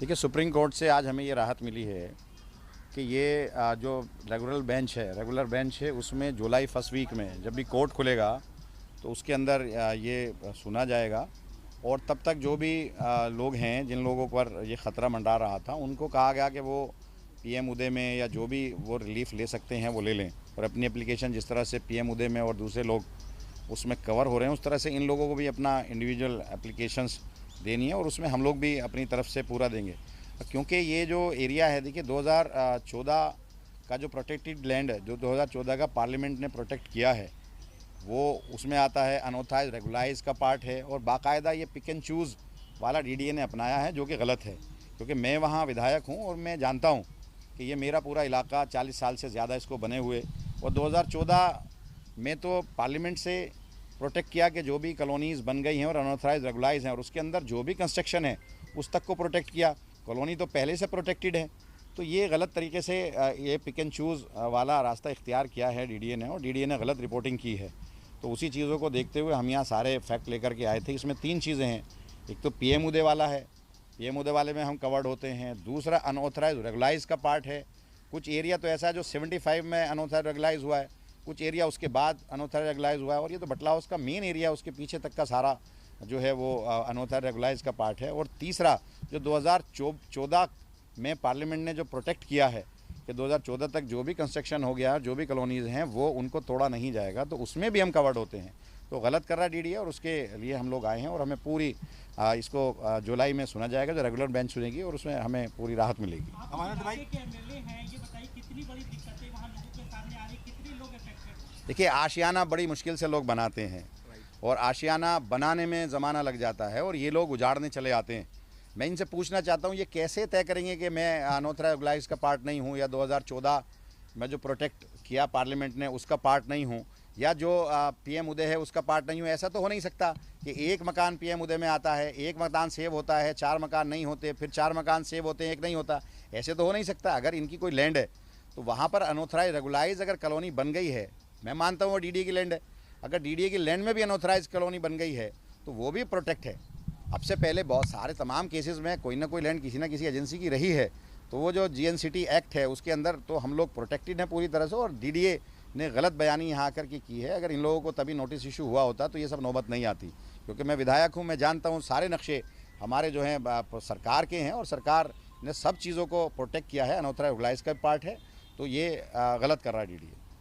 देखिए, supreme court से आज हमें ये राहत मिली है कि ये जो रेगुलर बेंच है उसमें जुलाई फर्स्ट वीक में जब भी कोर्ट खुलेगा तो उसके अंदर ये सुना जाएगा। और तब तक जो भी लोग हैं जिन लोगों पर ये ख़तरा मंडरा रहा था उनको कहा गया कि वो पीएम उदय में या जो भी वो रिलीफ़ ले सकते हैं वो ले लें, और अपनी एप्लीकेशन जिस तरह से पीएम उदय में और दूसरे लोग उसमें कवर हो रहे हैं उस तरह से इन लोगों को भी अपना इंडिविजुअल एप्लीकेशंस देनी है और उसमें हम लोग भी अपनी तरफ से पूरा देंगे। क्योंकि ये जो एरिया है, देखिए 2014 का जो प्रोटेक्टेड लैंड है, जो 2014 का पार्लियामेंट ने प्रोटेक्ट किया है, वो उसमें आता है, अनऑथराइज रेगुलाइज का पार्ट है, और बाकायदा ये पिक एंड चूज़ वाला डीडीए ने अपनाया है जो कि गलत है। क्योंकि मैं वहाँ विधायक हूँ और मैं जानता हूँ कि ये मेरा पूरा इलाका 40 साल से ज़्यादा इसको बने हुए, और 2014 में तो पार्लियामेंट से प्रोटेक्ट किया कि जो भी कॉलोनीज़ बन गई हैं और अनऑथराइज रेगुलाइज हैं और उसके अंदर जो भी कंस्ट्रक्शन है उस तक को प्रोटेक्ट किया। कॉलोनी तो पहले से प्रोटेक्टेड है, तो ये गलत तरीके से ये पिक एंड चूज़ वाला रास्ता इख्तियार किया है डीडीए ने, और डीडीए ने गलत रिपोर्टिंग की है। तो उसी चीज़ों को देखते हुए हम यहाँ सारे फैक्ट लेकर के आए थे। इसमें 3 चीज़ें हैं। एक तो पीएम उदय वाला है, पीएम उदय वाले में हम कवर्ड होते हैं। दूसरा अनऑथराइज रेगुलाइज का पार्ट है। कुछ एरिया तो ऐसा है जो 75 में अनऑथराइज रेगुलाइज हुआ है, कुछ एरिया उसके बाद अनऑथराइज रेगुलाइज हुआ है, और ये तो बटला हाउस का मेन एरिया, उसके पीछे तक का सारा जो है वो अनऑथराइज रेगुलाइज का पार्ट है। और तीसरा जो 2014 में पार्लियामेंट ने जो प्रोटेक्ट किया है कि 2014 तक जो भी कंस्ट्रक्शन हो गया, जो भी कॉलोनीज़ हैं वो उनको तोड़ा नहीं जाएगा, तो उसमें भी हम कवर्ड होते हैं। तो गलत कर रहा है डीडीए, और उसके लिए हम लोग आए हैं और हमें पूरी इसको जुलाई में सुना जाएगा, जो रेगुलर बेंच सुनेगी, और उसमें हमें पूरी राहत मिलेगी। देखिए, आशियाना बड़ी मुश्किल से लोग बनाते हैं और आशियाना बनाने में ज़माना लग जाता है और ये लोग उजाड़ने चले आते हैं। मैं इनसे पूछना चाहता हूँ, ये कैसे तय करेंगे कि मैं अनऑथराइज रेगुलाइज का पार्ट नहीं हूँ, या 2014 में जो प्रोटेक्ट किया पार्लियामेंट ने उसका पार्ट नहीं हूँ, या जो पीएम उदय है उसका पार्ट नहीं हूँ। ऐसा तो हो नहीं सकता कि एक मकान पीएम उदय में आता है, एक मकान सेव होता है, 4 मकान नहीं होते, फिर 4 मकान सेव होते हैं, एक नहीं होता। ऐसे तो हो नहीं सकता। अगर इनकी कोई लैंड है तो वहाँ पर अनऑथराइज रेगुलाइज अगर कॉलोनी बन गई है, मैं मानता हूँ वो डीडीए की लैंड है, अगर डीडीए की लैंड में भी अनऑथराइज कॉलोनी बन गई है तो वो भी प्रोटेक्ट है। अब से पहले बहुत सारे तमाम केसेस में कोई ना कोई लैंड किसी ना किसी एजेंसी की रही है, तो वो जो जीएनसीटी एक्ट है उसके अंदर तो हम लोग प्रोटेक्टेड हैं पूरी तरह से, और डीडीए ने गलत बयानी यहाँ आकर के की है। अगर इन लोगों को तभी नोटिस इशू हुआ होता तो ये सब नौबत नहीं आती। क्योंकि मैं विधायक हूँ, मैं जानता हूँ सारे नक्शे हमारे जो हैं सरकार के हैं, और सरकार ने सब चीज़ों को प्रोटेक्ट किया है। अनऑथराइज रेगुलाइज का पार्ट है, तो ये गलत कर रहा है डीडीए।